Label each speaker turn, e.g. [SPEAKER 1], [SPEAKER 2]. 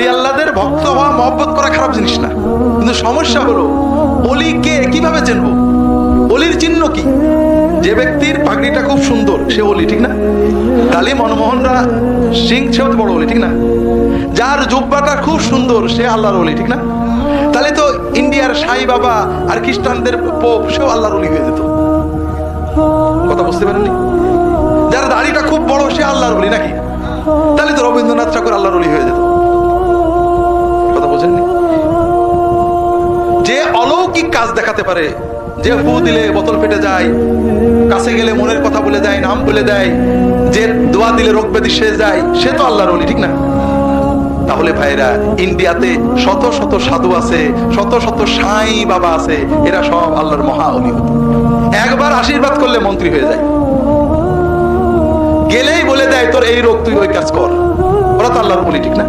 [SPEAKER 1] অলি আল্লাহদের ভক্ত হওয়া, মহব্বত করা খারাপ জিনিস না, কিন্তু সমস্যা হলো অলি কে, কিভাবে চিনবো? অলির চিহ্ন কি? যে ব্যক্তির পাগড়িটা খুব সুন্দর সে অলি, ঠিক না? কালী মনমোহনরা সিং, সেও তো বড় অলি, ঠিক না? যার জুব্বাটা খুব সুন্দর সে আল্লাহর অলি, ঠিক না? তাহলে তো ইন্ডিয়ার সাই বাবা আর খ্রিস্টানদের পোপ সেও আল্লাহর অলি হয়ে যেত। কথা বুঝতে পারেননি? যার দাড়িটা খুব বড় সে আল্লাহর অলি নাকি? তাহলে তো রবীন্দ্রনাথ ঠাকুর আল্লাহর অলি হয়ে যেত। কথা বোঝেননি? যে অলৌকিক কাজ দেখাতে পারে, যে ফু দিলে বোতল ফেটে যায়, কাছে গেলে মনের কথা বলে যায়, নাম বলে দেয়, যে দোয়া দিলে রোগ ব্যাধি সেরে যায়, সে তো আল্লাহর ওলি, ঠিক না? তাহলে ভাইরা, ইন্ডিয়াতে শত শত সাধু আছে, শত শত সাই বাবা আছে, এরা সব আল্লাহর মহা ওলি। একবার আশীর্বাদ করলে মন্ত্রী হয়ে যায়, গেলেই বলে দেয় তোর এই রোগ, তুই ওই কাজ কর। ওরা তো আল্লাহর ওলি, ঠিক না?